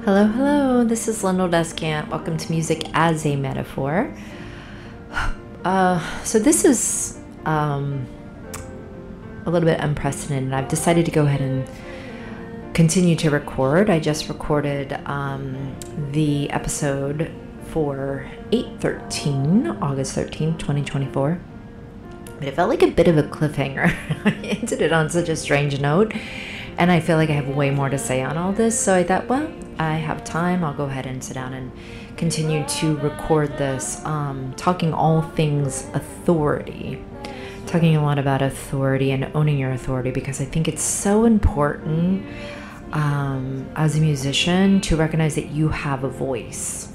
Hello, hello. This is Lindell Descant. Welcome to Music as a Metaphor. So this is a little bit unprecedented. I've decided to go ahead and continue to record. I just recorded the episode for 8/13, August 13th, 2024. But it felt like a bit of a cliffhanger. I ended it on such a strange note. And I feel like I have way more to say on all this. So I thought, well, I have time. I'll go ahead and sit down and continue to record this, talking all things authority. Talking a lot about authority and owning your authority, because I think it's so important as a musician to recognize that you have a voice.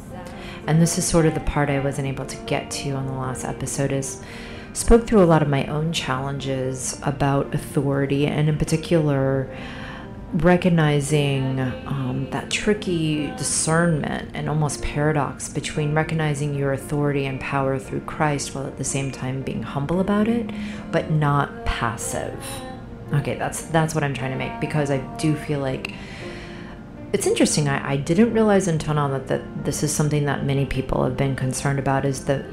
And this is sort of the part I wasn't able to get to on the last episode, is spoke through a lot of my own challenges about authority, and in particular recognizing that tricky discernment and almost paradox between recognizing your authority and power through Christ while at the same time being humble about it, but not passive. Okay, that's what I'm trying to make, because I do feel like it's interesting. I didn't realize until now that this is something that many people have been concerned about, is that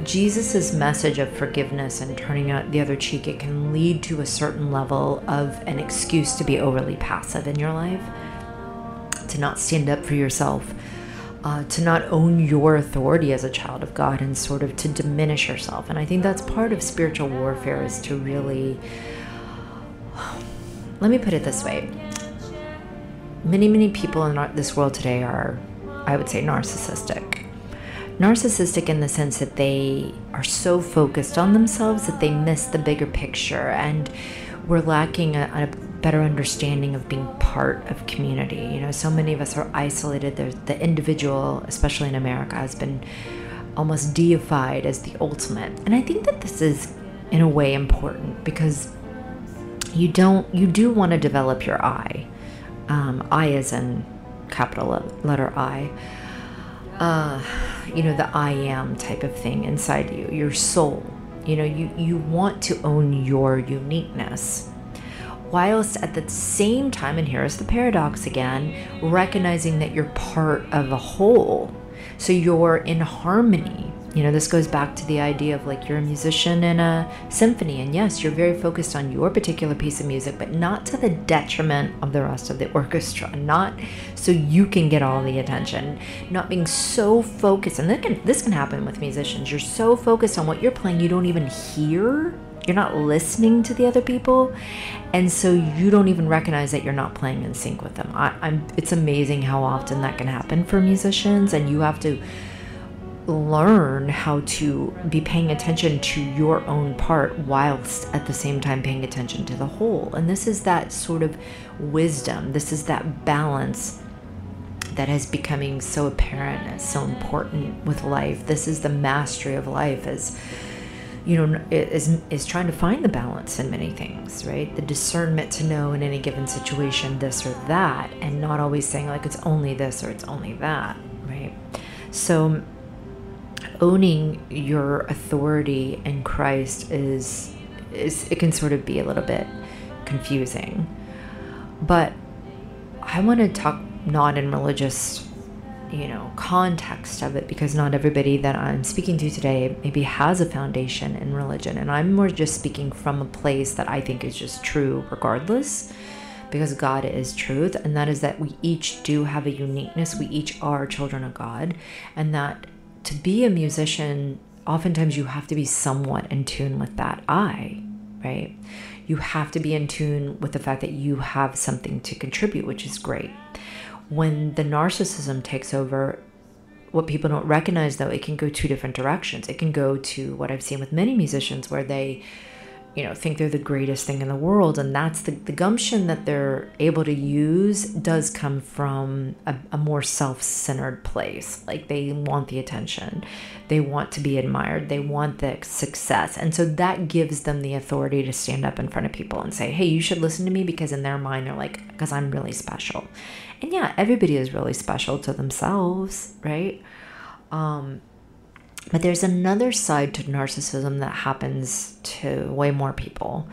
Jesus' message of forgiveness and turning out the other cheek, it can lead to a certain level of an excuse to be overly passive in your life, to not stand up for yourself, to not own your authority as a child of God, and sort of to diminish yourself. And I think that's part of spiritual warfare, is to really, let me put it this way. Many people in this world today are, I would say, narcissistic. Narcissistic in the sense that they are so focused on themselves that they miss the bigger picture, and we're lacking a better understanding of being part of community. You know, so many of us are isolated. The individual, especially in America, has been almost deified as the ultimate. And I think that this is, in a way, important, because you do want to develop your I. I as in capital letter I. The I am type of thing inside you, your soul. You want to own your uniqueness, whilst at the same time, and here's the paradox again, recognizing that you're part of a whole. So you're in harmony. This goes back to the idea of, like, you're a musician in a symphony, and yes, you're very focused on your particular piece of music, but not to the detriment of the rest of the orchestra, not so you can get all the attention, not being so focused. And this can happen with musicians. You're so focused on what you're playing, you don't even hear, you're not listening to the other people, and so you don't even recognize that you're not playing in sync with them. It's amazing how often that can happen for musicians, and you have to learn how to be paying attention to your own part whilst at the same time paying attention to the whole. And this is that sort of wisdom. This is that balance that is becoming so apparent and so important with life. This is the mastery of life, is trying to find the balance in many things, right? The discernment to know in any given situation this or that, and not always saying, like, it's only this or it's only that, right? So owning your authority in Christ is it can sort of be a little bit confusing. But I want to talk not in religious, context of it, because not everybody that I'm speaking to today maybe has a foundation in religion. And I'm more just speaking from a place that I think is just true regardless, because God is truth, and that is that we each do have a uniqueness. We each are children of God, and that to be a musician, oftentimes you have to be somewhat in tune with that I, right? You have to be in tune with the fact that you have something to contribute, which is great. When the narcissism takes over, what people don't recognize, though, it can go two different directions. It can go to what I've seen with many musicians, where they think they're the greatest thing in the world. And that's the gumption that they're able to use does come from a more self-centered place. Like, they want the attention. They want to be admired. They want the success. And so that gives them the authority to stand up in front of people and say, hey, you should listen to me, because in their mind, they're like, because I'm really special. And yeah, everybody is really special to themselves, right? But there's another side to narcissism that happens to way more people,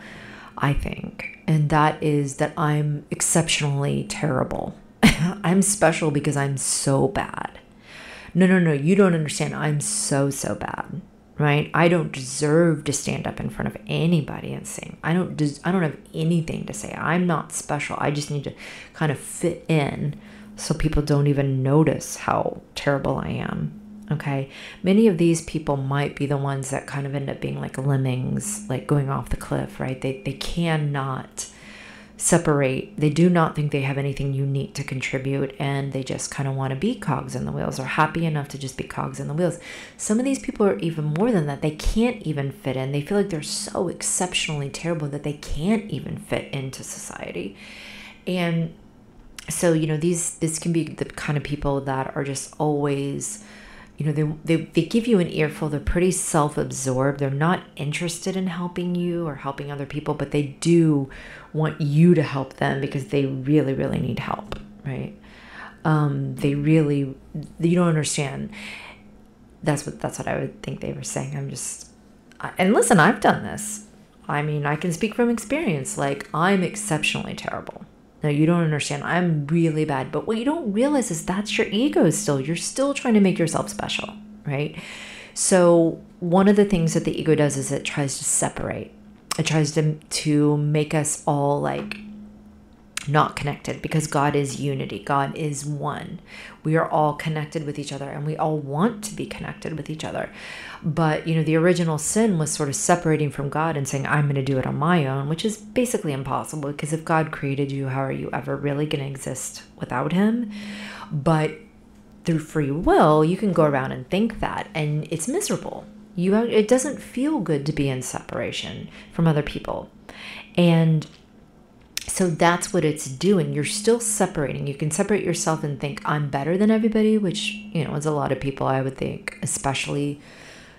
I think. And that is that I'm exceptionally terrible I'm special because I'm so bad. No, no, no, you don't understand. I'm so, so bad, right? I don't deserve to stand up in front of anybody and sing. I don't have anything to say. I'm not special. I just need to kind of fit in so people don't even notice how terrible I am. Okay. Many of these people might be the ones that kind of end up being like lemmings, like going off the cliff, right? They cannot separate. They do not think they have anything unique to contribute, and they just kind of want to be cogs in the wheels, or happy enough to just be cogs in the wheels. Some of these people are even more than that. They can't even fit in. They feel like they're so exceptionally terrible that they can't even fit into society. And so, you know, this can be the kind of people that are just always, you know, they give you an earful. They're pretty self-absorbed. They're not interested in helping you or helping other people, but they do want you to help them because they really, really need help, right? You don't understand. That's what I would think they were saying. And listen, I've done this. I mean, I can speak from experience. Like, I'm exceptionally terrible. No, you don't understand. I'm really bad. But what you don't realize is that's your ego still. You're still trying to make yourself special, right? So one of the things that the ego does is it tries to separate. It tries to make us all like not connected, because God is unity. God is one. We are all connected with each other, and we all want to be connected with each other. But, you know, the original sin was sort of separating from God and saying, I'm going to do it on my own, which is basically impossible, because if God created you, how are you ever really going to exist without him? But through free will, you can go around and think that, and it's miserable. It doesn't feel good to be in separation from other people. And so that's what it's doing. You're still separating. You can separate yourself and think, I'm better than everybody, which, you know, is a lot of people, I would think, especially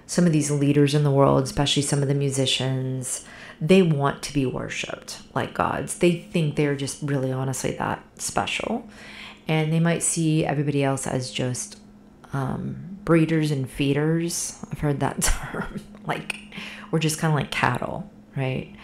some of these leaders in the world, especially some of the musicians. They want to be worshipped like gods. They think they're just really honestly that special. And they might see everybody else as just breeders and feeders. I've heard that term. Like, we're just kind of like cattle, right?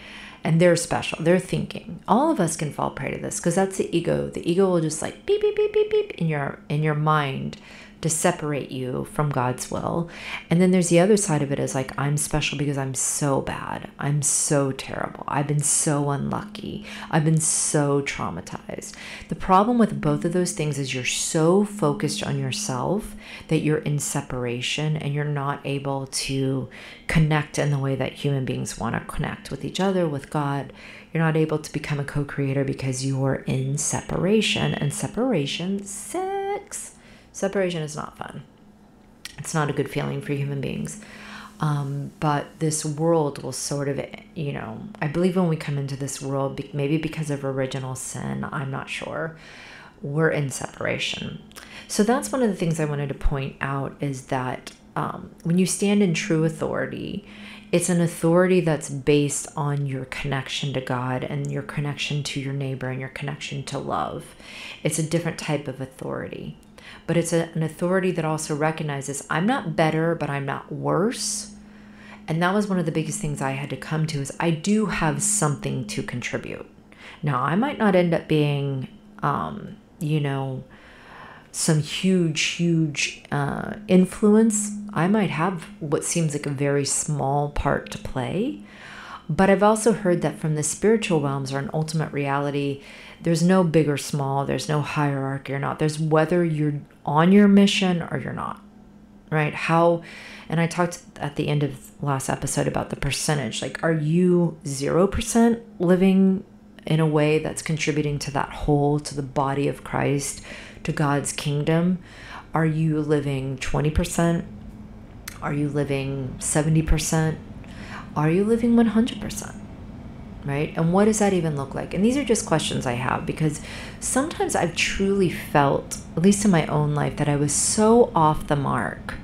And they're special. They're thinking. All of us can fall prey to this, because that's the ego. The ego will just like beep, beep, beep, beep, beep in your mind to separate you from God's will. And then there's the other side of it, is like, I'm special because I'm so bad. I'm so terrible. I've been so unlucky. I've been so traumatized. The problem with both of those things is you're so focused on yourself that you're in separation, and you're not able to connect in the way that human beings want to connect with each other, with God. You're not able to become a co-creator because you're in separation, and separation sucks. Separation is not fun. It's not a good feeling for human beings. But this world will sort of, you know, I believe when we come into this world, maybe because of original sin, I'm not sure, we're in separation. So that's one of the things I wanted to point out, is that when you stand in true authority, it's an authority that's based on your connection to God and your connection to your neighbor and your connection to love. It's a different type of authority. But it's an authority that also recognizes I'm not better, but I'm not worse. And that was one of the biggest things I had to come to, is I do have something to contribute. Now, I might not end up being, you know, some huge influence. I might have what seems like a very small part to play. But I've also heard that from the spiritual realms, or an ultimate reality, there's no big or small, there's no hierarchy or not. There's whether you're on your mission or you're not, right? And I talked at the end of last episode about the percentage. Like, are you 0% living in a way that's contributing to that whole, to the body of Christ, to God's kingdom? Are you living 20%? Are you living 70%? Are you living 100%? Right? And what does that even look like? And these are just questions I have, because sometimes I've truly felt, at least in my own life, that I was so off the mark.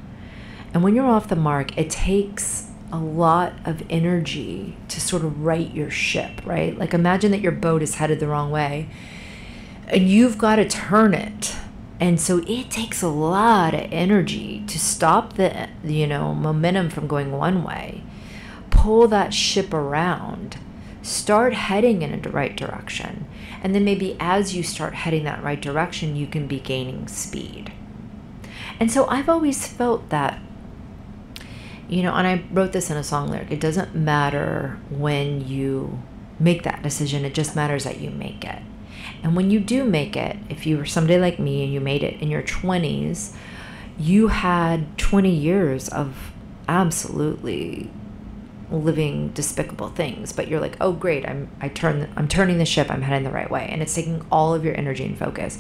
And when you're off the mark, it takes a lot of energy to sort of right your ship, right? Like, imagine that your boat is headed the wrong way and you've got to turn it. And so it takes a lot of energy to stop the, you know, momentum from going one way, pull that ship around start heading in a right direction. And then maybe as you start heading that right direction, you can be gaining speed. And so I've always felt that, and I wrote this in a song lyric, it doesn't matter when you make that decision, it just matters that you make it. And when you do make it, if you were somebody like me and you made it in your 20s, you had 20 years of absolutely living despicable things, but you're like, oh great, I'm turning the ship, I'm heading the right way, and it's taking all of your energy and focus.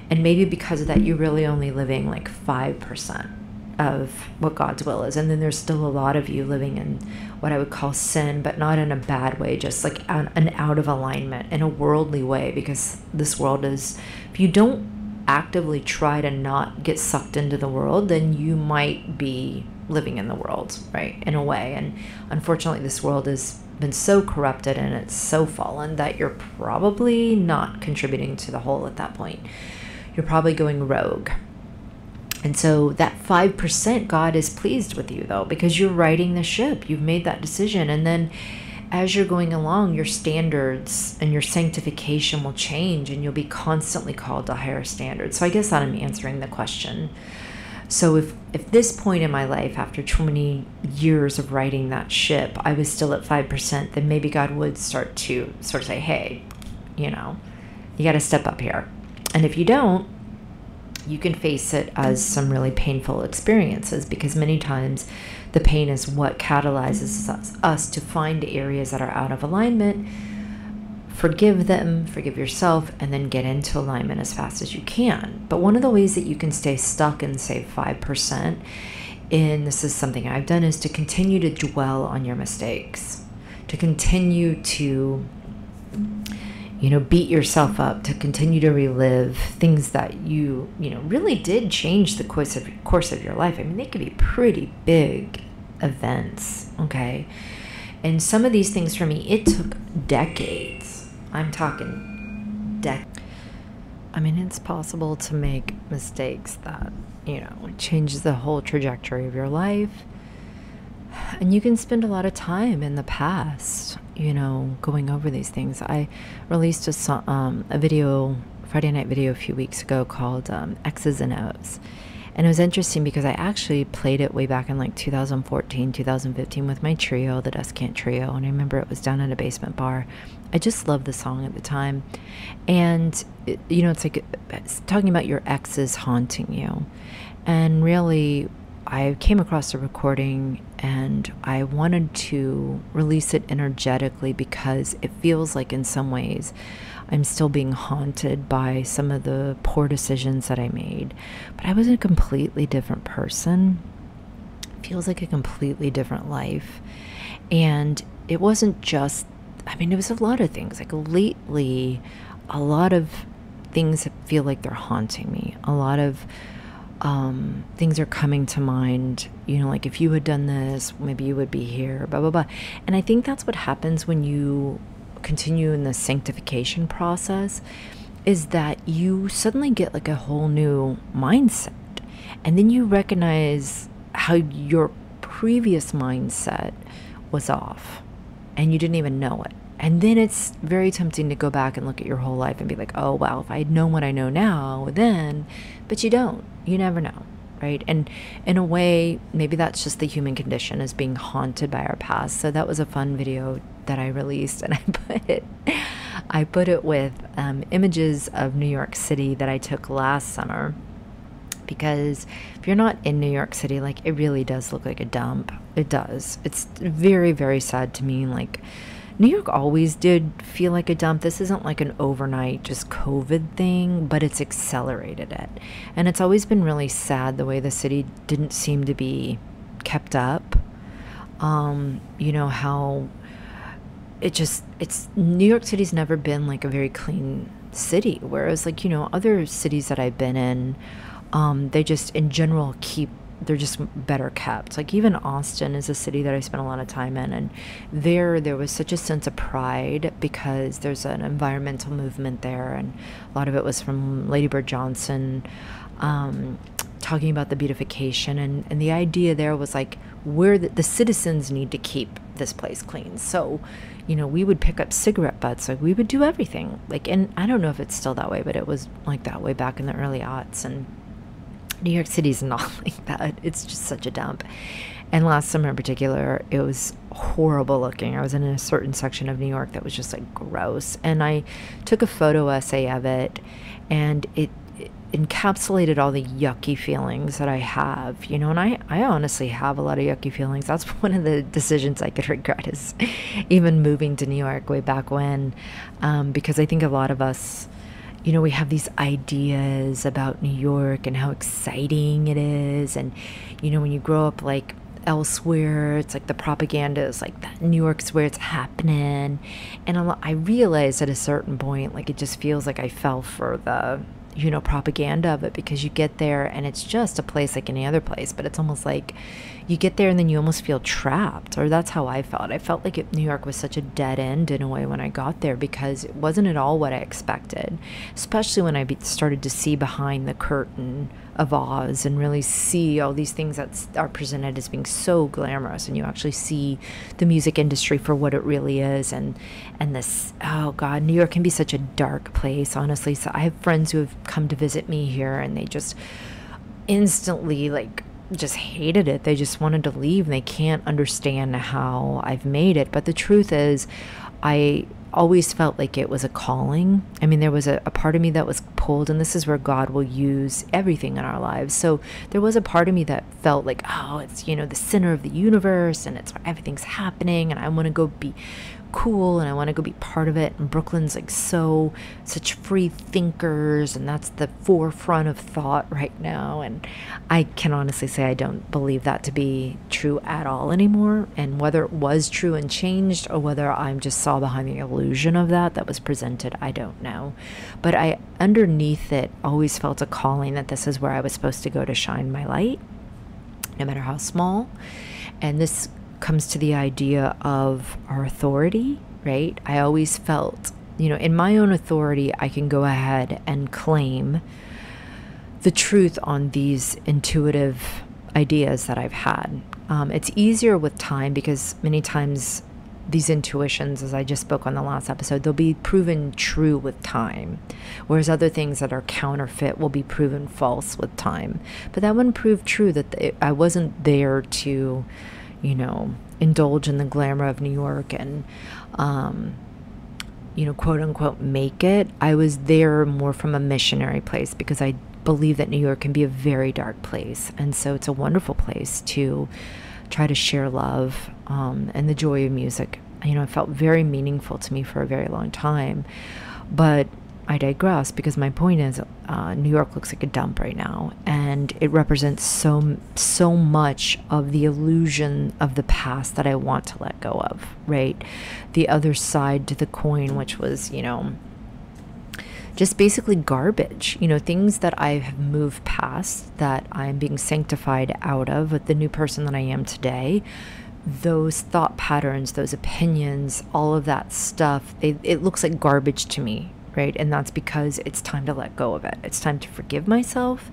And maybe because of that, you're really only living like 5% of what God's will is, and then there's still a lot of you living in what I would call sin, but not in a bad way, just like an out of alignment, in a worldly way, because this world is, if you don't actively try to not get sucked into the world, then you might be living in the world, right, in a way. And unfortunately, this world has been so corrupted and it's so fallen that you're probably not contributing to the whole at that point. You're probably going rogue. And so that 5%, God is pleased with you, though, because you're riding the ship. You've made that decision. And then as you're going along, your standards and your sanctification will change, and you'll be constantly called to higher standards. So I guess that I'm answering the question. So if this point in my life, after 20 years of riding that ship, I was still at 5%, then maybe God would start to sort of say, hey, you got to step up here. And if you don't, you can face it as some really painful experiences, because many times the pain is what catalyzes us to find areas that are out of alignment, forgive them, forgive yourself, and then get into alignment as fast as you can. But one of the ways that you can stay stuck and save 5%, and this is something I've done, is to continue to dwell on your mistakes, to continue to beat yourself up, to continue to relive things that you really did change the course of your life. I mean, they could be pretty big events, okay? And some of these things for me, it took decades. I'm talking decades. I mean, it's possible to make mistakes that, change the whole trajectory of your life. And you can spend a lot of time in the past, going over these things. I released a video, Friday night video, a few weeks ago called X's and O's. And it was interesting because I actually played it way back in like 2014, 2015 with my trio, the Descant Trio. And I remember it was down at a basement bar. I just loved the song at the time. And, it's like it's talking about your exes haunting you. And really, I came across a recording and I wanted to release it energetically because it feels like in some ways I'm still being haunted by some of the poor decisions that I made. But I was a completely different person. It feels like a completely different life. And it wasn't just, it was a lot of things. Like lately, a lot of things feel like they're haunting me. A lot of things are coming to mind, like if you had done this, maybe you would be here, blah, blah, blah. And I think that's what happens when you continue in the sanctification process, is that you suddenly get like a whole new mindset. And then you recognize how your previous mindset was off and you didn't even know it. And then it's very tempting to go back and look at your whole life and be like, oh, wow, if I had known what I know now, then, but you don't. You never know, right? And in a way, maybe that's just the human condition, is being haunted by our past. So that was a fun video that I released, and I put it with images of New York City that I took last summer. Because if you're not in New York City, like, it really does look like a dump. It does. It's very, very sad to me. Like, New York always did feel like a dump. This isn't like an overnight just COVID thing, but it's accelerated it. And it's always been really sad the way the city didn't seem to be kept up. How it's New York City's never been like a very clean city. Whereas like, other cities that I've been in, they just in general they're just better kept. Like even Austin is a city that I spent a lot of time in, and there was such a sense of pride because there's an environmental movement there, and a lot of it was from Lady Bird Johnson talking about the beautification, and the idea there was like, we're the citizens need to keep this place clean. So, we would pick up cigarette butts. Like, we would do everything. Like, and I don't know if it's still that way, but it was like that way back in the early aughts. And New York City's not like that. It's just such a dump. And last summer in particular, it was horrible looking. I was in a certain section of New York that was just like gross. And I took a photo essay of it, and it encapsulated all the yucky feelings that I have, and I honestly have a lot of yucky feelings. That's one of the decisions I could regret, is even moving to New York way back when, because I think a lot of us, we have these ideas about New York and how exciting it is. And, when you grow up like elsewhere, it's like the propaganda is like that New York's where it's happening. And I realized at a certain point, like, it just feels like I fell for the propaganda of it, because you get there and it's just a place like any other place, but it's almost like you get there and then you almost feel trapped, or that's how I felt. I felt like New York was such a dead end in a way when I got there, because it wasn't at all what I expected, especially when I started to see behind the curtain of Oz and really see all these things that are presented as being so glamorous, and you actually see the music industry for what it really is. And this, oh God, New York can be such a dark place, honestly. So I have friends who have come to visit me here, and they just instantly just hated it. They just wanted to leave, and they can't understand how I've made it. But the truth is, I always felt like it was a calling. I mean, there was a part of me that was pulled, and this is where God will use everything in our lives. So there was a part of me that felt like, oh, it's, the center of the universe, and it's where everything's happening, and I want to go be cool, and I want to go be part of it. And Brooklyn's like such free thinkers, and that's the forefront of thought right now. And I can honestly say I don't believe that to be true at all anymore. And whether it was true and changed, or whether I'm just saw behind the illusion of that was presented, I don't know. But I, underneath it, always felt a calling that this is where I was supposed to go to shine my light, no matter how small. And this comes to the idea of our authority, right? I always felt, in my own authority, I can go ahead and claim the truth on these intuitive ideas that I've had. It's easier with time, because many times these intuitions, as I just spoke on the last episode, they'll be proven true with time, whereas other things that are counterfeit will be proven false with time. But that wouldn't prove true, that I wasn't there to indulge in the glamour of New York and, quote unquote, make it. I was there more from a missionary place, because I believe that New York can be a very dark place. And so it's a wonderful place to try to share love, and the joy of music. It felt very meaningful to me for a very long time. But I digress, because my point is, New York looks like a dump right now, and it represents so much of the illusion of the past that I want to let go of, right? The other side to the coin, which was, just basically garbage, things that I have moved past, that I'm being sanctified out of with the new person that I am today. Those thought patterns, those opinions, all of that stuff, it looks like garbage to me. Right? And that's because it's time to let go of it. It's time to forgive myself,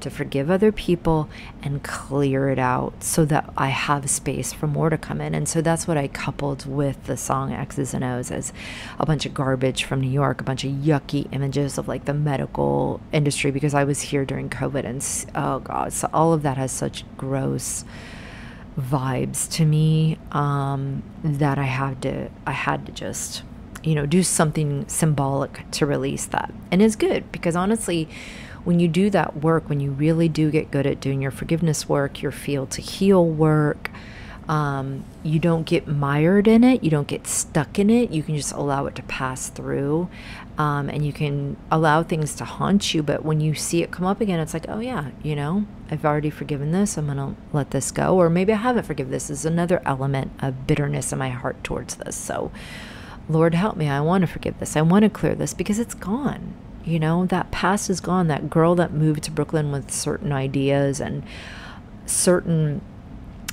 to forgive other people, and clear it out, so that I have space for more to come in. And so that's what I coupled with the song X's and O's, as a bunch of garbage from New York, a bunch of yucky images of like the medical industry, because I was here during COVID, and oh God, so all of that has such gross vibes to me, that I had to just do something symbolic to release that. And it's good, because honestly, when you do that work, when you really do get good at doing your forgiveness work, your feel to heal work, you don't get mired in it. You don't get stuck in it. You can just allow it to pass through, and you can allow things to haunt you. But when you see it come up again, it's like, oh yeah, I've already forgiven this. I'm going to let this go. Or maybe I haven't forgiven this. There's another element of bitterness in my heart towards this. So Lord, help me. I want to forgive this. I want to clear this, because it's gone. That past is gone. That girl that moved to Brooklyn with certain ideas and certain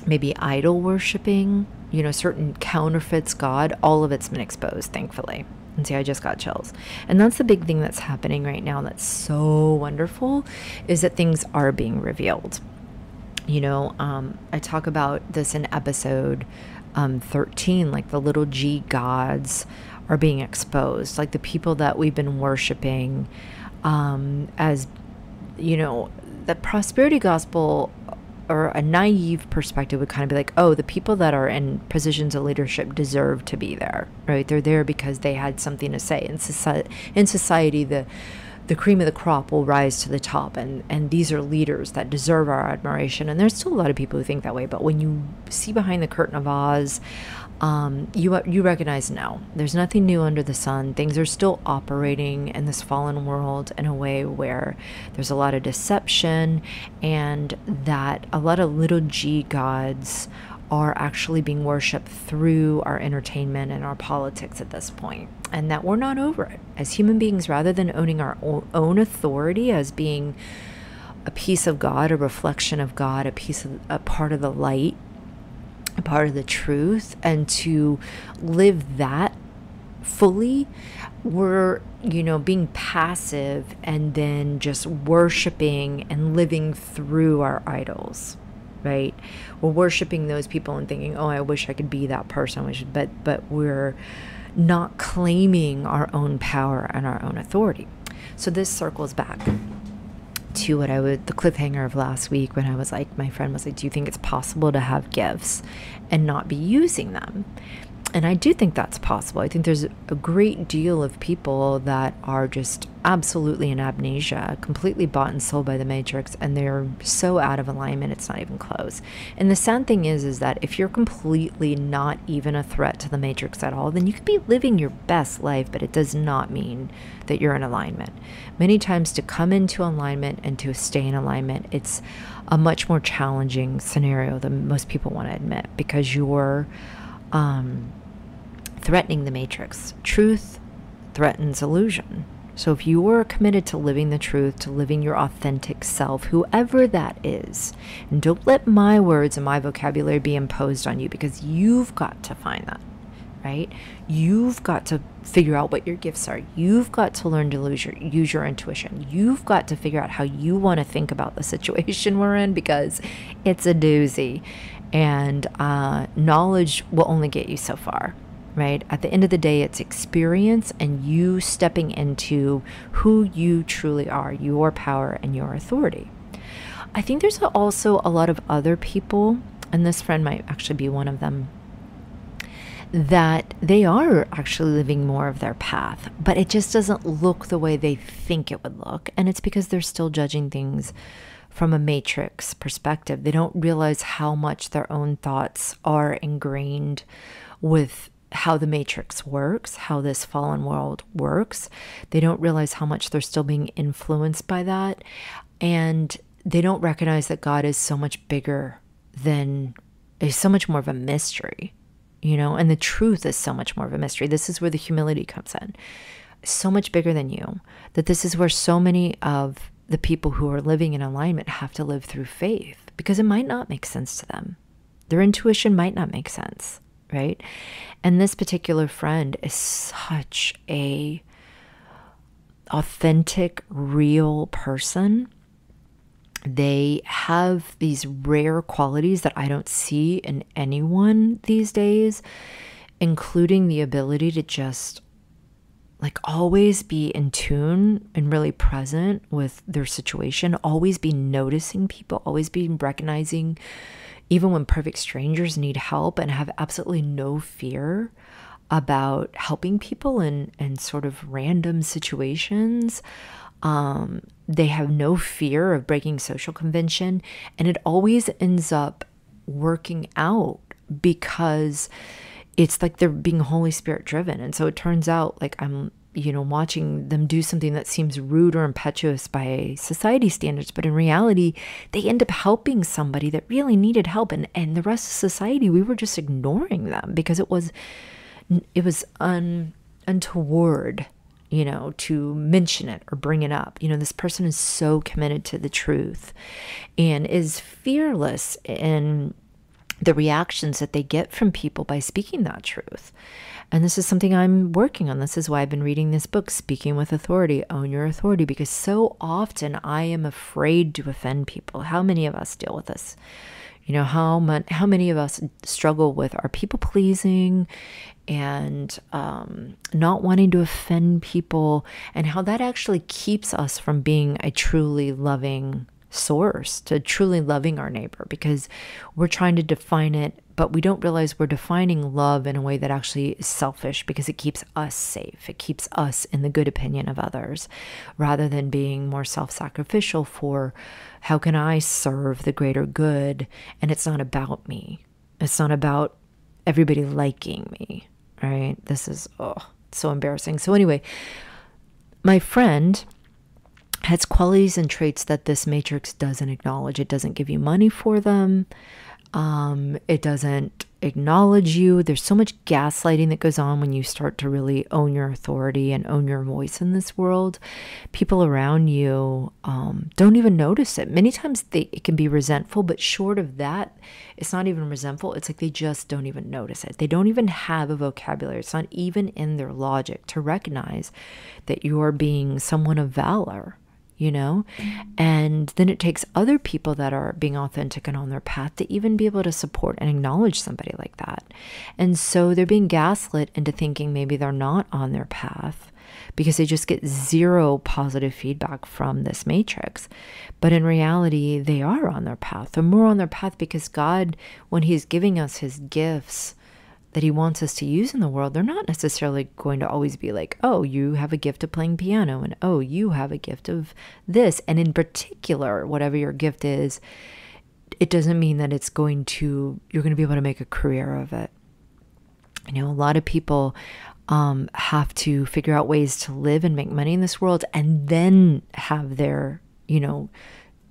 maybe idol worshiping, certain counterfeits, God, all of it's been exposed, thankfully. And see, I just got chills. And that's the big thing that's happening right now that's so wonderful, is that things are being revealed. I talk about this in episode 13, like the little g gods are being exposed, like the people that we've been worshiping as, the prosperity gospel, or a naive perspective would kind of be like, oh, the people that are in positions of leadership deserve to be there, right? They're there because they had something to say. In society, the cream of the crop will rise to the top, and these are leaders that deserve our admiration. And there's still a lot of people who think that way, but when you see behind the curtain of Oz, you recognize, no, there's nothing new under the sun. Things are still operating in this fallen world in a way where there's a lot of deception, and that a lot of little g gods are actually being worshipped through our entertainment and our politics at this point, and that we're not over it as human beings. Rather than owning our own authority as being a piece of God, a reflection of God, a part of the light, a part of the truth, and to live that fully, we're being passive and then just worshiping and living through our idols, right? We're worshiping those people and thinking, oh, I wish I could be that person, but we're not claiming our own power and our own authority. So this circles back to the cliffhanger of last week, when I was like, my friend was like, do you think it's possible to have gifts and not be using them? And I do think that's possible. I think there's a great deal of people that are just absolutely in amnesia, completely bought and sold by the Matrix, and they're so out of alignment, it's not even close. And the sad thing is that if you're completely not even a threat to the Matrix at all, then you could be living your best life, but it does not mean that you're in alignment. Many times, to come into alignment and to stay in alignment, it's a much more challenging scenario than most people want to admit, because you're threatening the Matrix. Truth threatens illusion. So if you are committed to living the truth, to living your authentic self, whoever that is, and don't let my words and my vocabulary be imposed on you, because you've got to find that, right? You've got to figure out what your gifts are. You've got to learn to use your intuition. You've got to figure out how you want to think about the situation we're in, because it's a doozy. And knowledge will only get you so far, right? At the end of the day, it's experience and you stepping into who you truly are, your power and your authority. I think there's also a lot of other people, and this friend might actually be one of them, that they are actually living more of their path, but it just doesn't look the way they think it would look. And it's because they're still judging things from a Matrix perspective. They don't realize how much their own thoughts are ingrained with how the Matrix works, how this fallen world works. They don't realize how much they're still being influenced by that. And they don't recognize that God is so much bigger is so much more of a mystery, and the truth is so much more of a mystery. This is where the humility comes in. So much bigger than you, that this is where so many of the people who are living in alignment have to live through faith, because it might not make sense to them. Their intuition might not make sense, right? And this particular friend is such a authentic, real person. They have these rare qualities that I don't see in anyone these days, including the ability to just always be in tune and really present with their situation, always be noticing people, always be recognizing even when perfect strangers need help, and have absolutely no fear about helping people in sort of random situations. They have no fear of breaking social convention, and it always ends up working out because it's like they're being Holy Spirit driven. And so it turns out like I'm, watching them do something that seems rude or impetuous by society standards, but in reality, they end up helping somebody that really needed help. And the rest of society, we were just ignoring them because it was untoward, to mention it or bring it up. This person is so committed to the truth and is fearless in the reactions that they get from people by speaking that truth. And this is something I'm working on. This is why I've been reading this book, Speaking with Authority, Own Your Authority, because so often I am afraid to offend people. How many of us deal with this? You know, how many of us struggle with our people pleasing and not wanting to offend people, and how that actually keeps us from being a truly loving source, to truly loving our neighbor, because we're trying to define it, but we don't realize we're defining love in a way that actually is selfish, because it keeps us safe. It keeps us in the good opinion of others, rather than being more self-sacrificial for how can I serve the greater good. And it's not about me. It's not about everybody liking me, right? This is, so embarrassing. So anyway, my friend has qualities and traits that this matrix doesn't acknowledge. It doesn't give you money for them. It doesn't acknowledge you. There's so much gaslighting that goes on when you start to really own your authority and own your voice in this world. People around you don't even notice it. Many times it can be resentful, but short of that, it's not even resentful. It's like they just don't even notice it. They don't even have a vocabulary. It's not even in their logic to recognize that you are being someone of valor. You know, and then it takes other people that are being authentic and on their path to even be able to support and acknowledge somebody like that. And so they're being gaslit into thinking maybe they're not on their path because they just get zero positive feedback from this matrix. But in reality, they are on their path. They're more on their path because God, when He's giving us His gifts that He wants us to use in the world, they're not necessarily going to always be like, oh, you have a gift of playing piano, and oh, you have a gift of this. And in particular, whatever your gift is, it doesn't mean that you're going to be able to make a career of it. You know, a lot of people have to figure out ways to live and make money in this world, and then have their,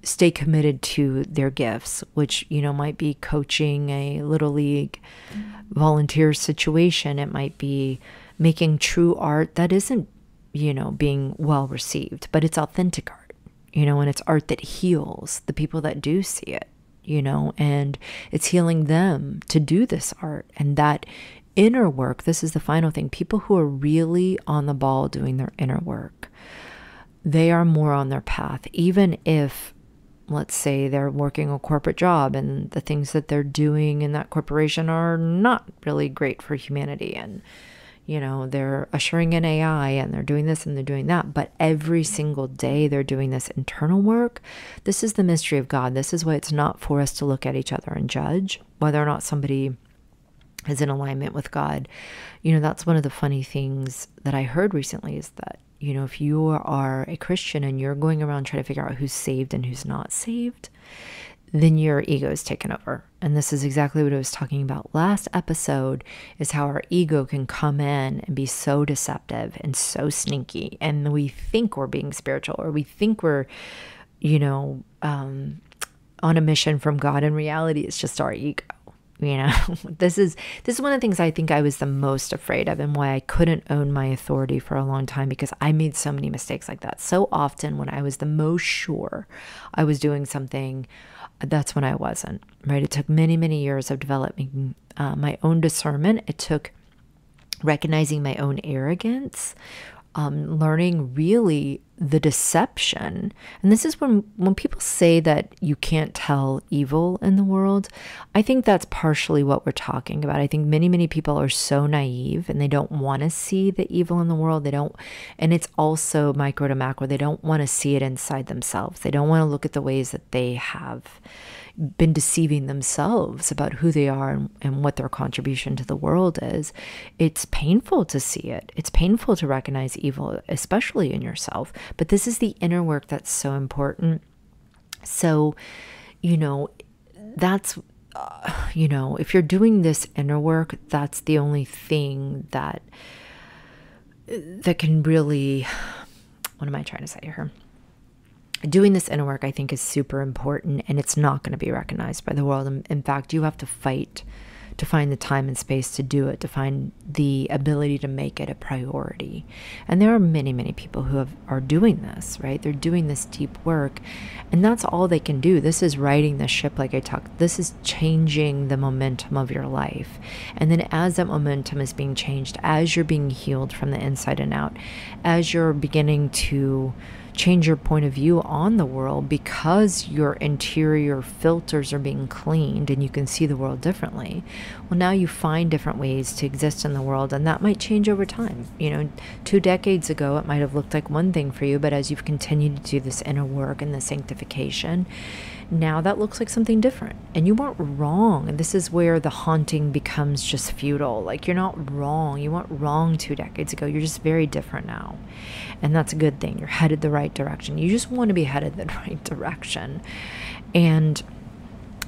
stay committed to their gifts, which, might be coaching a little league volunteer situation. It might be making true art that isn't, being well received, but it's authentic art, and it's art that heals the people that do see it, and it's healing them to do this art. And that inner work, this is the final thing, people who are really on the ball doing their inner work, they are more on their path, even if, let's say, they're working a corporate job and the things that they're doing in that corporation are not really great for humanity. And, they're ushering in AI and they're doing this and they're doing that. But every single day they're doing this internal work. This is the mystery of God. This is why it's not for us to look at each other and judge whether or not somebody is in alignment with God. That's one of the funny things that I heard recently is that, if you are a Christian and you're going around trying to figure out who's saved and who's not saved, then your ego is taken over. And this is exactly what I was talking about last episode, is how our ego can come in and be so deceptive and so sneaky. And we think we're being spiritual, or we think we're, on a mission from God. In reality, it's just our ego. This is one of the things I think I was the most afraid of, and why I couldn't own my authority for a long time, because I made so many mistakes like that. So often when I was the most sure I was doing something, that's when I wasn't, right? It took many, many years of developing my own discernment. It took recognizing my own arrogance, learning really the deception. And this is when people say that you can't tell evil in the world, I think that's partially what we're talking about. I think many, many people are so naive and they don't want to see the evil in the world. And it's also micro to macro. They don't want to see it inside themselves. They don't want to look at the ways that they have been deceiving themselves about who they are and what their contribution to the world is. It's painful to see it. It's painful to recognize evil, especially in yourself. But this is the inner work that's so important. So, that's, if you're doing this inner work, that's the only thing that can really, what am I trying to say here? Doing this inner work, I think, is super important, and it's not going to be recognized by the world. In fact, you have to fight to find the time and space to do it, to find the ability to make it a priority. And there are many, many people who are doing this, right? They're doing this deep work, and that's all they can do. This is riding the ship like I talked. This is changing the momentum of your life. And then as that momentum is being changed, as you're being healed from the inside and out, as you're beginning to change your point of view on the world because your interior filters are being cleaned and you can see the world differently. Well, now you find different ways to exist in the world, and that might change over time. 2 decades ago, it might have looked like one thing for you, but as you've continued to do this inner work and the sanctification, now that looks like something different. And you weren't wrong. And this is where the haunting becomes just futile. Like, you're not wrong. You weren't wrong 2 decades ago. You're just very different now. And that's a good thing. You're headed the right direction. You just want to be headed the right direction. And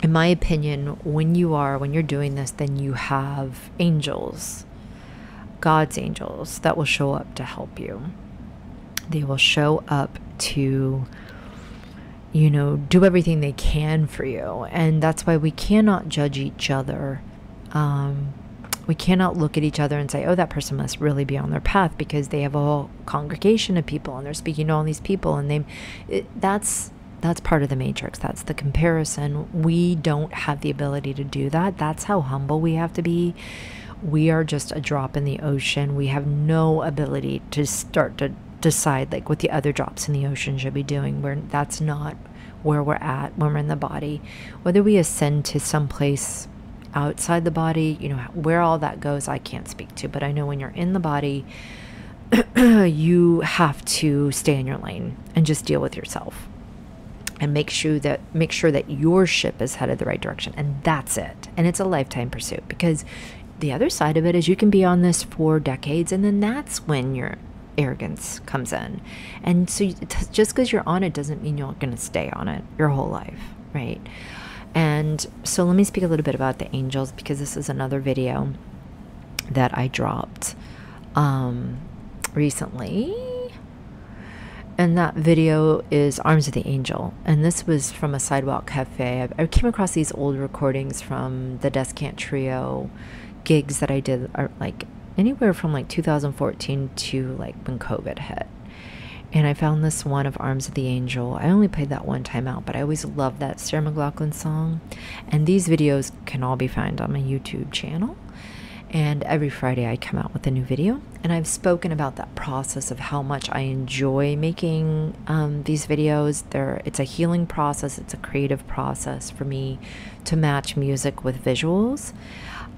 in my opinion, when you're doing this, then you have angels, God's angels, that will show up to help you. They will show up to do everything they can for you. And that's why we cannot judge each other. We cannot look at each other and say, oh, that person must really be on their path because they have a whole congregation of people and they're speaking to all these people. And that's part of the matrix. That's the comparison. We don't have the ability to do that. That's how humble we have to be. We are just a drop in the ocean. We have no ability to start to decide like what the other drops in the ocean should be doing. That's not where we're at when we're in the body. Whether we ascend to some place outside the body, where all that goes, I can't speak to, but I know when you're in the body, you have to stay in your lane and just deal with yourself and make sure that your ship is headed the right direction. And that's it. And it's a lifetime pursuit, because the other side of it is you can be on this for decades, and then that's when your arrogance comes in. And so just because you're on it doesn't mean you're going to stay on it your whole life, right? And so let me speak a little bit about the angels, because this is another video that I dropped recently. And that video is Arms of the Angel. And this was from a sidewalk cafe. I came across these old recordings from the Descant Trio gigs that I did, like anywhere from like 2014 to like when COVID hit. And I found this one of Arms of the Angel. I only played that one time out, but I always loved that Sarah McLachlan song. And these videos can all be found on my YouTube channel. And every Friday I come out with a new video. And I've spoken about that process of how much I enjoy making these videos. It's a healing process. It's a creative process for me to match music with visuals.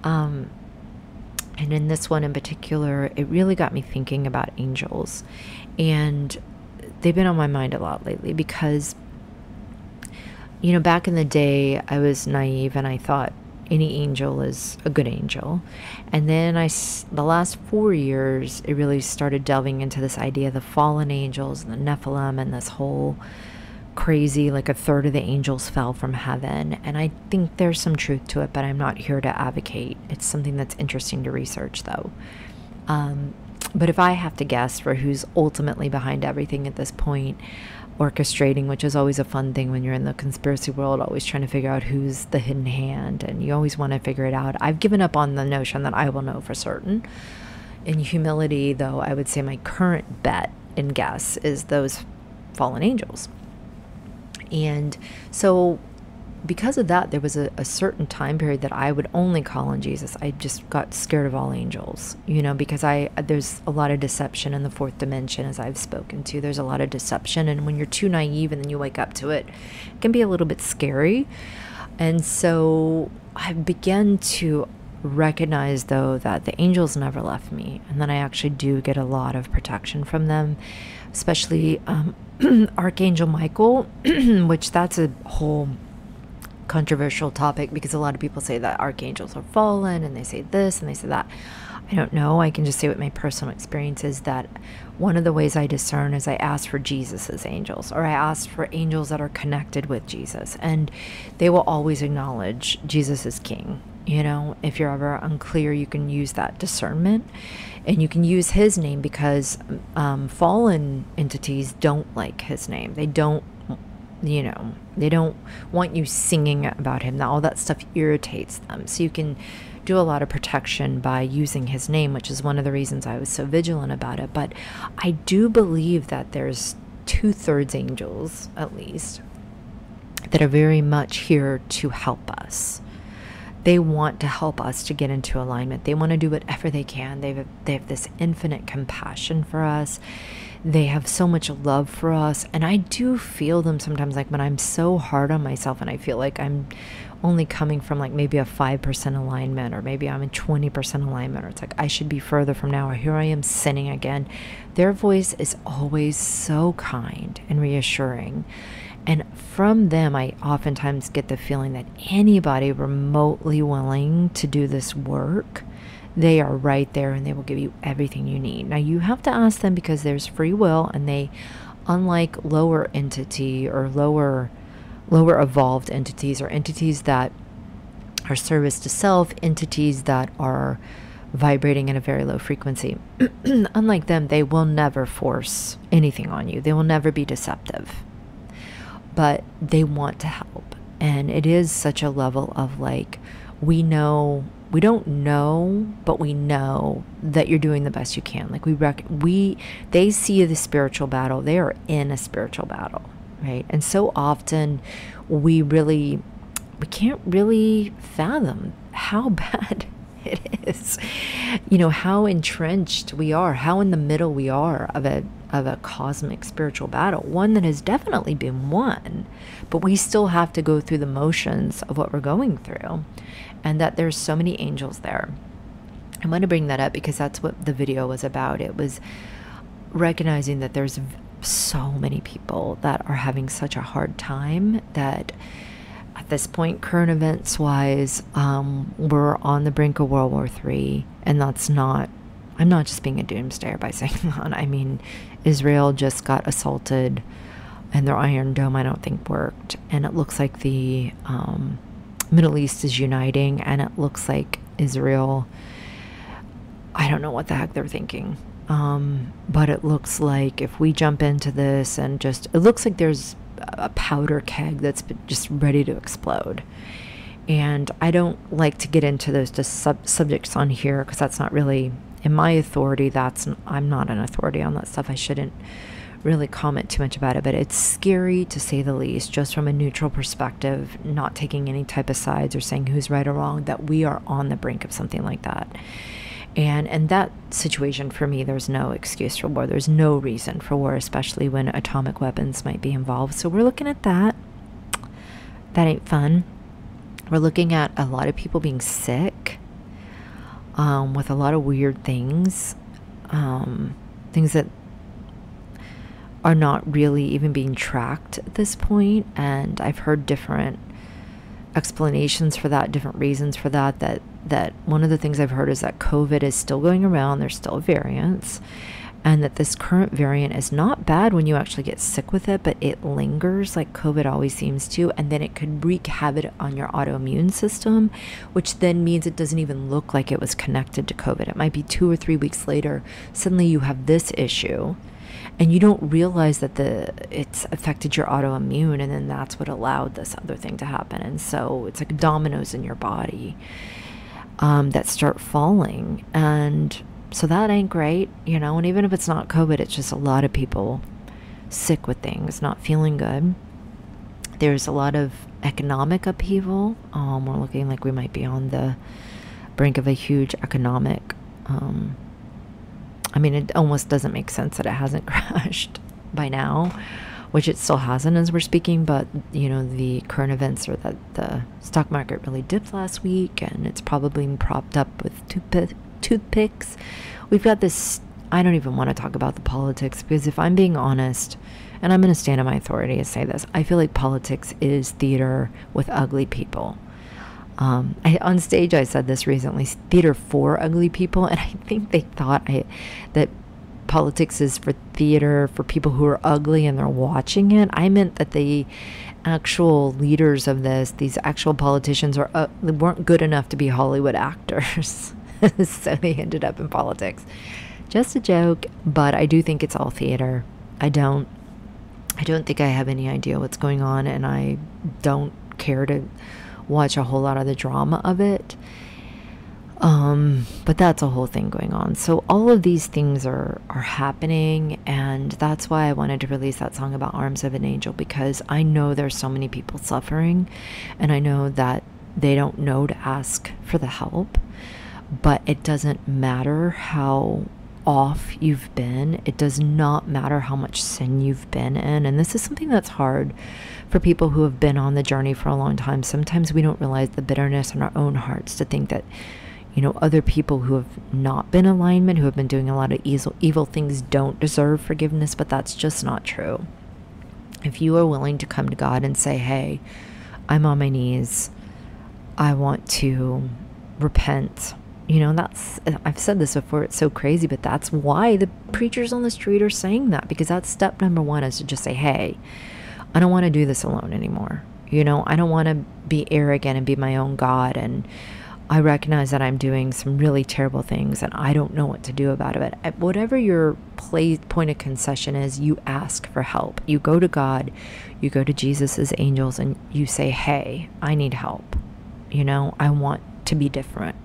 And in this one in particular, it really got me thinking about angels. And they've been on my mind a lot lately because, back in the day, I was naive and I thought any angel is a good angel. And then the last 4 years, it really started delving into this idea of the fallen angels and the Nephilim and this whole crazy, like a third of the angels fell from heaven. And I think there's some truth to it, but I'm not here to advocate. It's something that's interesting to research, though. But if I have to guess for who's ultimately behind everything at this point, orchestrating, which is always a fun thing when you're in the conspiracy world, always trying to figure out who's the hidden hand, and you always want to figure it out. I've given up on the notion that I will know for certain. In humility, though, I would say my current bet and guess is those fallen angels. And so because of that, there was a certain time period that I would only call on Jesus. I just got scared of all angels, because there's a lot of deception in the fourth dimension, as I've spoken to. There's a lot of deception, and when you're too naive and then you wake up to it, it can be a little bit scary. And so I began to recognize, though, that the angels never left me, and that I actually do get a lot of protection from them, especially Archangel Michael, which that's a whole controversial topic, because a lot of people say that archangels are fallen, and they say this and they say that. I don't know. I can just say what my personal experience is, that one of the ways I discern is I ask for Jesus's angels, or I ask for angels that are connected with Jesus, and they will always acknowledge Jesus is king. If you're ever unclear, you can use that discernment, and you can use his name, because fallen entities don't like his name. They don't they don't want you singing about him. All that stuff irritates them. So you can do a lot of protection by using his name, which is one of the reasons I was so vigilant about it. But I do believe that there's 2/3 angels, at least, that are very much here to help us. They want to help us to get into alignment. They want to do whatever they can. They have this infinite compassion for us. They have so much love for us. And I do feel them sometimes, like when I'm so hard on myself and I feel like I'm only coming from like maybe a 5% alignment, or maybe I'm in 20% alignment, or it's like I should be further from now, or here I am sinning again. Their voice is always so kind and reassuring. And from them, I oftentimes get the feeling that anybody remotely willing to do this work, they are right there and they will give you everything you need. Now, you have to ask them because there's free will, and they, unlike lower entity or lower evolved entities, or entities that are service to self, entities that are vibrating at a very low frequency, unlike them, they will never force anything on you. They will never be deceptive. But they want to help. And it is such a level of like, we don't know, but we know that you're doing the best you can. Like they see the spiritual battle. They are in a spiritual battle, right? And so often we can't really fathom how bad it is, how entrenched we are, how in the middle we are of a cosmic spiritual battle, one that has definitely been won, but we still have to go through the motions of what we're going through, and that there's so many angels there. I'm going to bring that up because that's what the video was about. It was recognizing that there's so many people that are having such a hard time, that at this point, current events wise, we're on the brink of World War III, and I'm not just being a doomsdayer by saying that. I mean, Israel just got assaulted, and their Iron Dome, I don't think, worked. And it looks like the Middle East is uniting, and it looks like Israel, I don't know what the heck they're thinking. But it looks like if we jump into this and it looks like there's a powder keg that's just ready to explode. And I don't like to get into those subjects on here because that's not really in my authority. I'm not an authority on that stuff. I shouldn't really comment too much about it, but it's scary to say the least, just from a neutral perspective, not taking any type of sides or saying who's right or wrong, that we are on the brink of something like that. And in that situation, for me, there's no excuse for war. There's no reason for war, especially when atomic weapons might be involved. So we're looking at that. That ain't fun. We're looking at a lot of people being sick, with a lot of weird things, things that are not really even being tracked at this point. And I've heard different explanations for that, different reasons for that, that one of the things I've heard is that COVID is still going around, there's still variants, and that this current variant is not bad when you actually get sick with it, but it lingers like COVID always seems to, and then it could wreak havoc on your autoimmune system, which then means it doesn't even look like it was connected to COVID. It might be 2 or 3 weeks later, suddenly you have this issue, and you don't realize that it's affected your autoimmune, and then that's what allowed this other thing to happen. And so it's like dominoes in your body that start falling. And so that ain't great, and even if it's not COVID, it's just a lot of people sick with things, not feeling good. There's a lot of economic upheaval. We're looking like we might be on the brink of a huge economic I mean, it almost doesn't make sense that it hasn't crashed by now, which it still hasn't as we're speaking, but, the current events are that the stock market really dipped last week, and it's probably been propped up with toothpicks. We've got this, I don't even want to talk about the politics, because if I'm being honest, and I'm going to stand on my authority and say this, I feel like politics is theater with ugly people. On stage, I said this recently, theater for ugly people, and I think they thought that politics is for theater for people who are ugly and they're watching it. I meant that the actual leaders of these actual politicians weren't good enough to be Hollywood actors, so they ended up in politics. Just a joke, but I do think it's all theater. I don't think I have any idea what's going on, and I don't care to watch a whole lot of the drama of it. But that's a whole thing going on. So all of these things are happening, and that's why I wanted to release that song about Arms of an Angel, because I know there's so many people suffering, and I know that they don't know to ask for the help. But it doesn't matter how off you've been. It does not matter how much sin you've been in. And this is something that's hard for people who have been on the journey for a long time. Sometimes we don't realize the bitterness in our own hearts, to think that, you know, other people who have not been in alignment, who have been doing a lot of evil things, don't deserve forgiveness. But that's just not true. If you are willing to come to God and say, hey, I'm on my knees, I want to repent. You know, I've said this before, it's so crazy, but that's why the preachers on the street are saying that, because that's step number one, is to just say, hey, I don't want to do this alone anymore. You know, I don't want to be arrogant and be my own God. And I recognize that I'm doing some really terrible things and I don't know what to do about it. At whatever your point of concession is, you ask for help. You go to God, you go to Jesus's angels, and you say, hey, I need help. You know, I want to be different.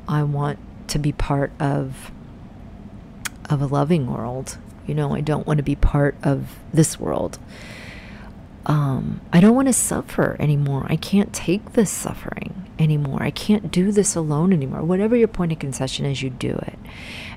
I want to be part of a loving world. You know, I don't want to be part of this world. I don't want to suffer anymore. I can't take this suffering anymore. I can't do this alone anymore. Whatever your point of concession is, you do it.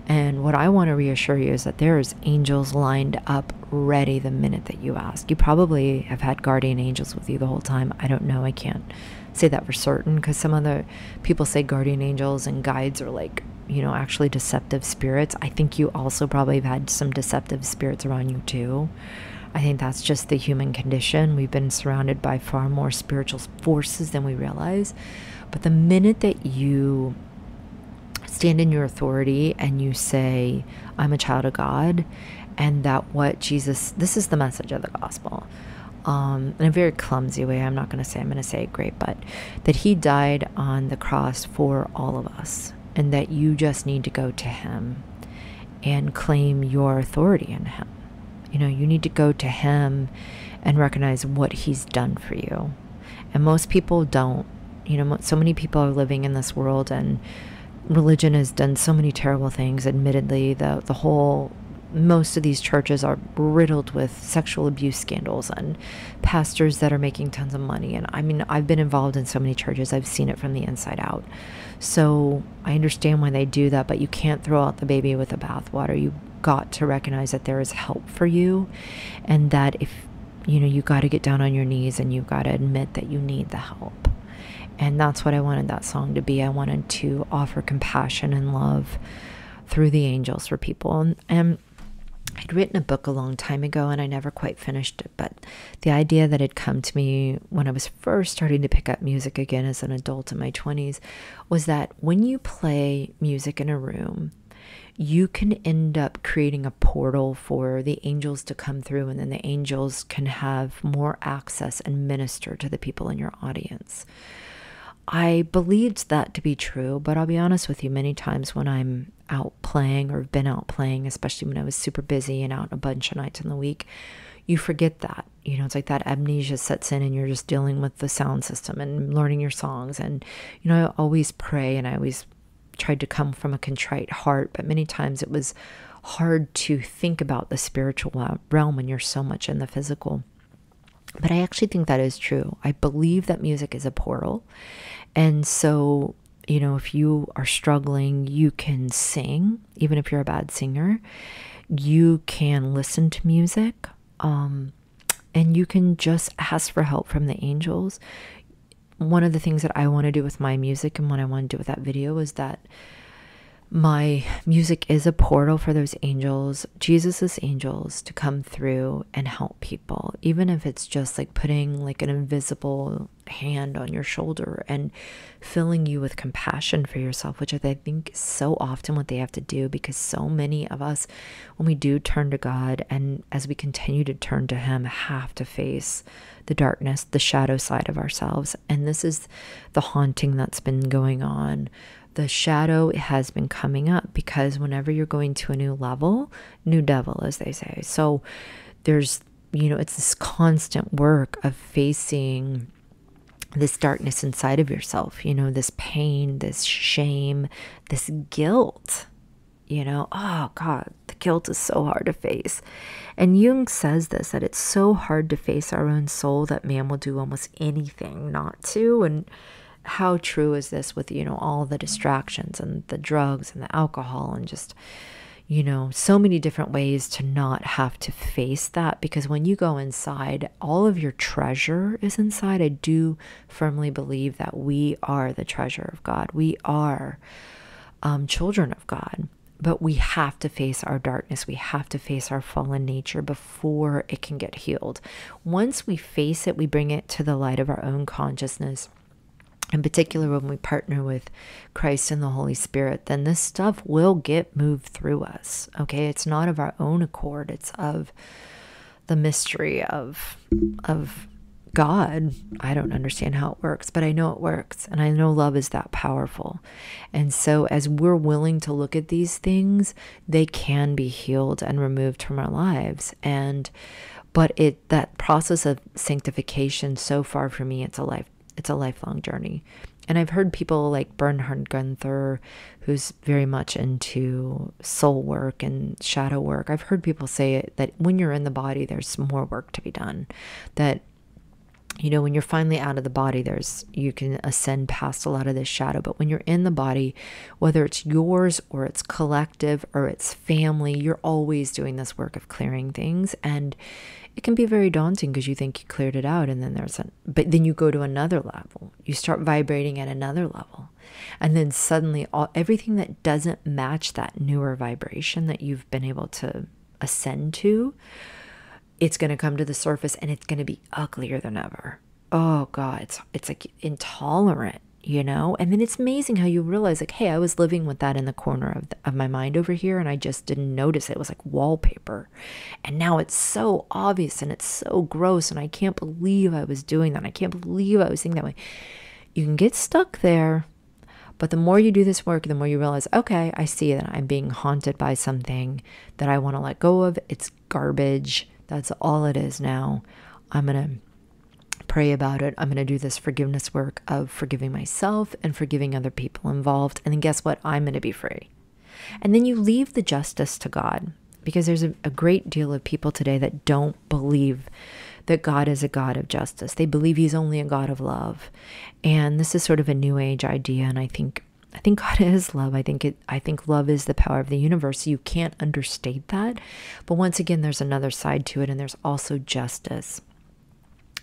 And what I want to reassure you is that there is angels lined up ready the minute that you ask. You probably have had guardian angels with you the whole time. I don't know. I can't say that for certain, because some other people say guardian angels and guides are like, you know, actually deceptive spirits. I think you also probably have had some deceptive spirits around you too. I think that's just the human condition. We've been surrounded by far more spiritual forces than we realize. But the minute that you stand in your authority and you say, I'm a child of God, and that what Jesus, this is the message of the gospel, in a very clumsy way, I'm going to say it great, but that he died on the cross for all of us, and that you just need to go to him and claim your authority in him. You know, you need to go to him and recognize what he's done for you. And most people don't. You know, so many people are living in this world, and religion has done so many terrible things. Admittedly, most of these churches are riddled with sexual abuse scandals and pastors that are making tons of money. And I mean, I've been involved in so many churches. I've seen it from the inside out. So I understand why they do that, but you can't throw out the baby with the bathwater. You got to recognize that there is help for you, and that if, you know, you got to get down on your knees and you got to admit that you need the help. And that's what I wanted that song to be. I wanted to offer compassion and love through the angels for people. And I'd written a book a long time ago and I never quite finished it, but the idea that had come to me when I was first starting to pick up music again as an adult in my 20s was that when you play music in a room, you can end up creating a portal for the angels to come through, and then the angels can have more access and minister to the people in your audience. I believed that to be true, but I'll be honest with you, many times when I'm out playing or have been out playing, especially when I was super busy and out a bunch of nights in the week, you forget that. You know, it's like that amnesia sets in and you're just dealing with the sound system and learning your songs. And, you know, I always pray and I always tried to come from a contrite heart, but many times it was hard to think about the spiritual realm when you're so much in the physical. But I actually think that is true. I believe that music is a portal. And so, you know, if you are struggling, you can sing, even if you're a bad singer. You can listen to music, and you can just ask for help from the angels. One of the things that I want to do with my music and what I want to do with that video is that my music is a portal for those angels, Jesus's angels, to come through and help people, even if it's just like putting like an invisible hand on your shoulder and filling you with compassion for yourself, which I think is so often what they have to do, because so many of us, when we do turn to God and as we continue to turn to him, have to face the darkness, the shadow side of ourselves. And this is the haunting that's been going on. The shadow has been coming up because whenever you're going to a new level, new devil, as they say. So there's, you know, it's this constant work of facing this darkness inside of yourself, you know, this pain, this shame, this guilt, you know, oh God, the guilt is so hard to face. And Jung says this, that it's so hard to face our own soul that man will do almost anything not to. And how true is this with, you know, all the distractions and the drugs and the alcohol and just, you know, so many different ways to not have to face that, because when you go inside, all of your treasure is inside. I do firmly believe that we are the treasure of God. We are children of God, but we have to face our darkness. We have to face our fallen nature before it can get healed. Once we face it, we bring it to the light of our own consciousness. In particular, when we partner with Christ and the Holy Spirit, then this stuff will get moved through us. Okay, it's not of our own accord. It's of the mystery of God. I don't understand how it works, but I know it works, and I know love is that powerful. And so, as we're willing to look at these things, they can be healed and removed from our lives. But that process of sanctification, so far for me, it's a lifelong journey. And I've heard people like Bernhard Gunther, who's very much into soul work and shadow work. I've heard people say that when you're in the body, there's more work to be done. That, you know, when you're finally out of the body, you can ascend past a lot of this shadow. But when you're in the body, whether it's yours or it's collective or it's family, you're always doing this work of clearing things. And it can be very daunting because you think you cleared it out, and then but then you go to another level. You start vibrating at another level. And then suddenly everything that doesn't match that newer vibration that you've been able to ascend to, it's going to come to the surface, and it's going to be uglier than ever. Oh God, it's like intolerant, you know? And then it's amazing how you realize, like, hey, I was living with that in the corner of my mind over here, and I just didn't notice it. It was like wallpaper. And now it's so obvious, and it's so gross, and I can't believe I was doing that. I can't believe I was thinking that way. You can get stuck there, but the more you do this work, the more you realize, okay, I see that I'm being haunted by something that I want to let go of. It's garbage. That's all it is now. I'm going to pray about it. I'm going to do this forgiveness work of forgiving myself and forgiving other people involved. And then guess what? I'm going to be free. And then you leave the justice to God, because there's a great deal of people today that don't believe that God is a God of justice. They believe he's only a God of love. And this is sort of a new age idea. And I think God is love. I think love is the power of the universe. You can't understate that. But once again, there's another side to it, and there's also justice.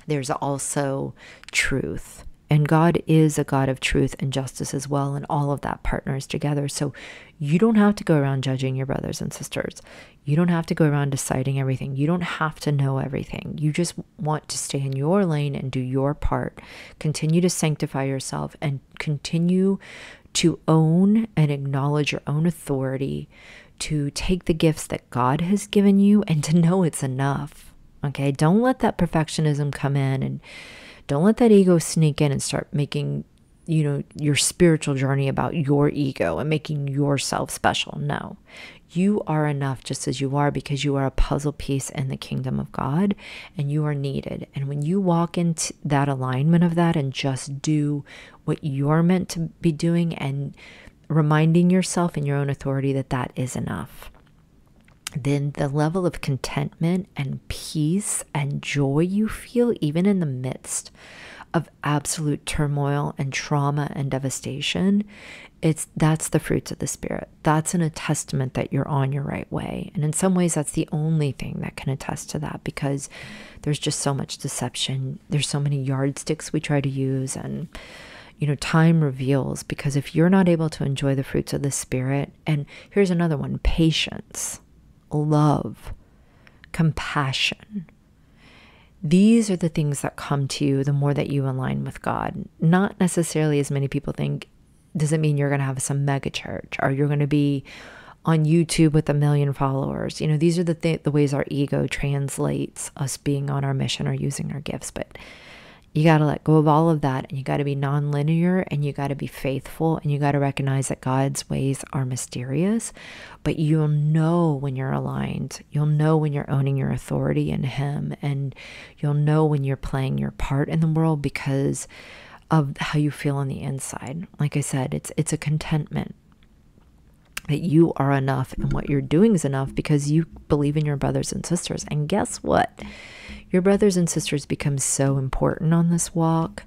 There's also truth. And God is a God of truth and justice as well, and all of that partners together. So you don't have to go around judging your brothers and sisters. You don't have to go around deciding everything. You don't have to know everything. You just want to stay in your lane and do your part. Continue to sanctify yourself and continue to own and acknowledge your own authority, to take the gifts that God has given you and to know it's enough. Okay, don't let that perfectionism come in, and don't let that ego sneak in and start making, you know, your spiritual journey about your ego and making yourself special. No, you are enough just as you are, because you are a puzzle piece in the kingdom of God, and you are needed. And when you walk into that alignment of that and just do what you're meant to be doing, and reminding yourself in your own authority that that is enough, then the level of contentment and peace and joy you feel, even in the midst of absolute turmoil and trauma and devastation, that's the fruits of the Spirit. That's a testament that you're on your right way. And in some ways, that's the only thing that can attest to that, because there's just so much deception. There's so many yardsticks we try to use, and you know, time reveals. Because if you're not able to enjoy the fruits of the Spirit, and here's another one: patience, love, compassion. These are the things that come to you the more that you align with God. Not necessarily, as many people think, doesn't mean you're going to have some mega church, or you're going to be on YouTube with 1 million followers. You know, these are the ways our ego translates us being on our mission or using our gifts. But You got to let go of all of that, and you got to be non-linear, and you got to be faithful, and you got to recognize that God's ways are mysterious, but you'll know when you're aligned. You'll know when you're owning your authority in Him, and you'll know when you're playing your part in the world because of how you feel on the inside. Like I said, it's a contentment that you are enough, and what you're doing is enough because you believe in your brothers and sisters. And guess what? Your brothers and sisters become so important on this walk.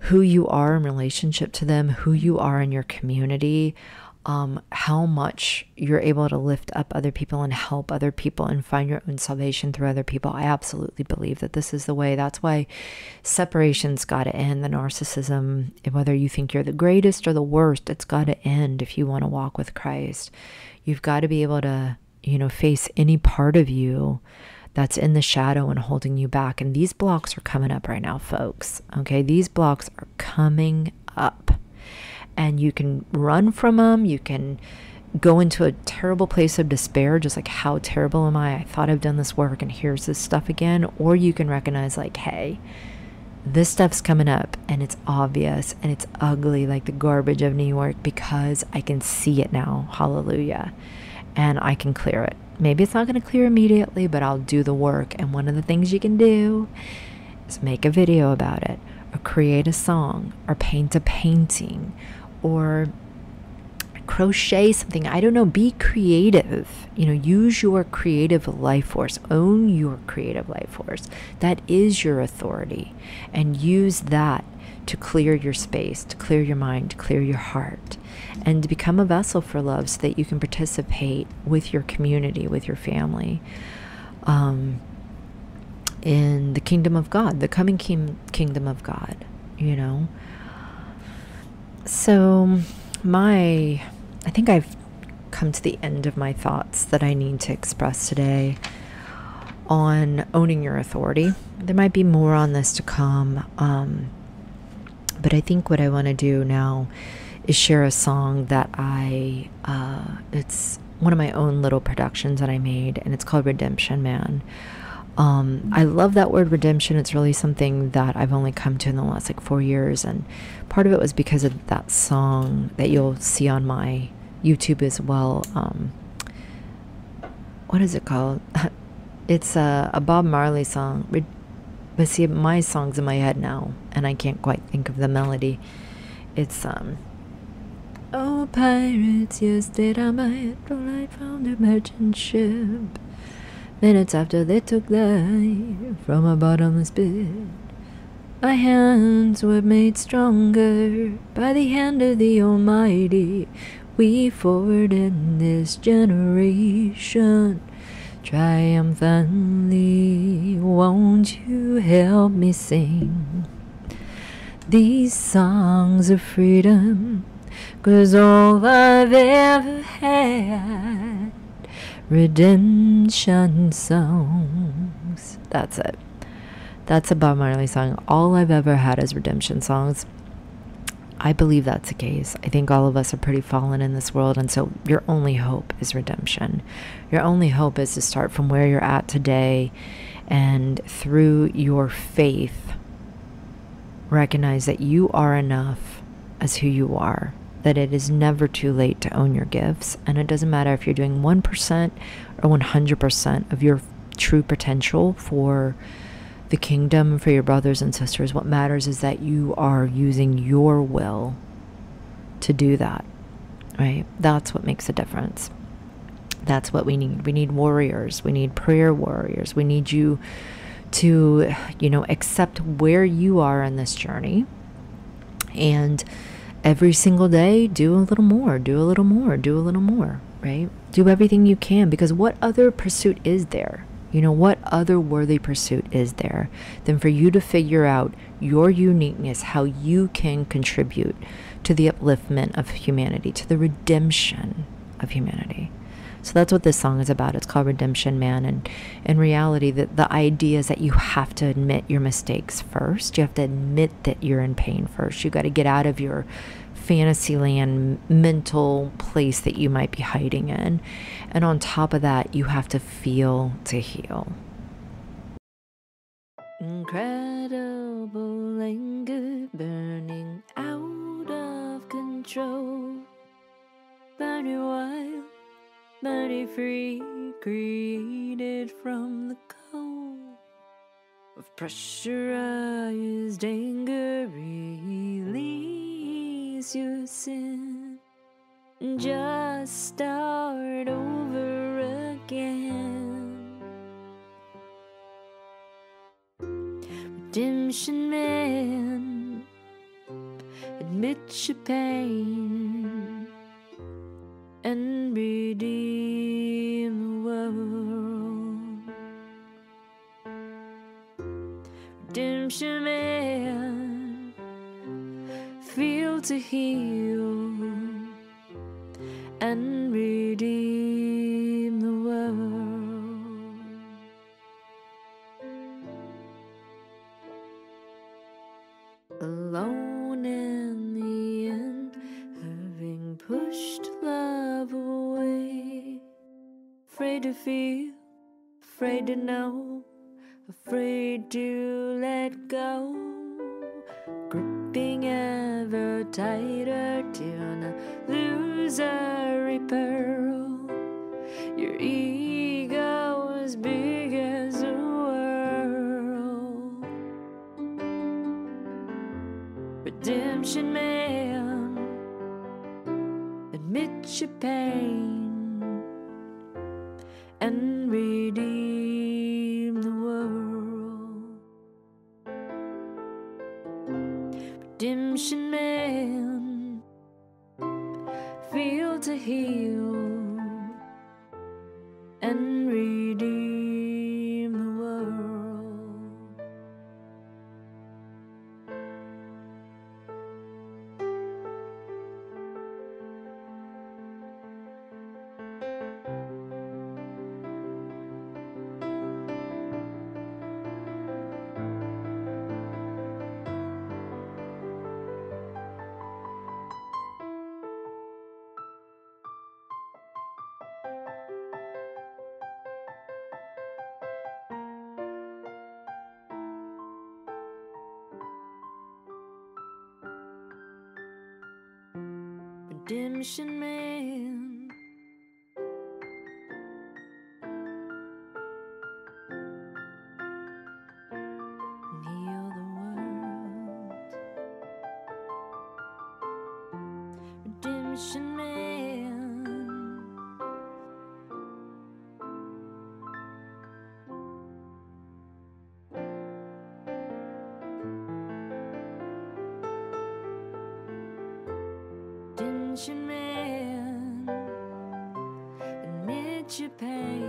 Who you are in relationship to them, who you are in your community, how much you're able to lift up other people and help other people and find your own salvation through other people. I absolutely believe that this is the way. That's why separation's got to end. The narcissism, whether you think you're the greatest or the worst, it's got to end if you want to walk with Christ. You've got to be able to, face any part of you that's in the shadow and holding you back. And these blocks are coming up right now, folks. Okay, these blocks are coming up. And you can run from them. You can go into a terrible place of despair, just like, how terrible am I? I thought I've done this work and here's this stuff again. Or you can recognize, like, hey, this stuff's coming up and it's obvious and it's ugly like the garbage of New York, because I can see it now. Hallelujah. And I can clear it. Maybe it's not going to clear immediately, but I'll do the work. And one of the things you can do is make a video about it, or create a song, or paint a painting, or crochet something. I don't know. Be creative. Use your creative life force. Own your creative life force. That is your authority. And use that to clear your space, to clear your mind, to clear your heart, and to become a vessel for love so that you can participate with your community, with your family, in the kingdom of God, the coming kingdom of God, So I think I've come to the end of my thoughts that I need to express today on owning your authority. There might be more on this to come, but I think what I want to do now is share a song that it's one of my own little productions that I made, and it's called Redemption Man. I love that word redemption. It's really something that I've only come to in the last 4 years, and part of it was because of that song that you'll see on my YouTube as well. What is it called? It's a Bob Marley song, but see, my song's in my head now and I can't quite think of the melody. It's oh, pirates, yes, stayed on my head till I found a merchant ship. Minutes after they took life from a bottomless pit, my hands were made stronger by the hand of the Almighty. We forward in this generation triumphantly. Won't you help me sing these songs of freedom? 'Cause all I've ever had, redemption songs. That's it. That's a Bob Marley song. All I've ever had is redemption songs. I believe that's the case. I think all of us are pretty fallen in this world, and so your only hope is redemption. Your only hope is to start from where you're at today, and through your faith, recognize that you are enough as who you are, that it is never too late to own your gifts, and it doesn't matter if you're doing 1% or 100% of your true potential for the kingdom, for your brothers and sisters. What matters is that you are using your will to do that, right? That's what makes a difference. That's what we need. We need warriors. We need prayer warriors. We need you to, accept where you are in this journey, and every single day, do a little more, do a little more, do a little more, right? Do everything you can, because what other pursuit is there? What other worthy pursuit is there than for you to figure out your uniqueness, how you can contribute to the upliftment of humanity, to the redemption of humanity. So that's what this song is about. It's called Redemption Man. And in reality, the idea is that you have to admit your mistakes first. You have to admit that you're in pain first. You got to get out of your fantasyland mental place that you might be hiding in. And on top of that, you have to feel to heal. Incredible. money wild, money free, created from the cold of pressurized anger. Release your sin, just start over again. Redemption man, admit your pain and redeem the world. Redemption man, feel to heal and redeem the world. Alone in the end, having pushed love away, afraid to feel, afraid to know, afraid to let go, gripping ever tighter till not lose every pearl. Your ego is big as the world. Redemption man, admit your pain and redeem the world. Redemption man, feel to heal and redeem the world. Redemption man, heal the world. Redemption man, redemption man, admit your pain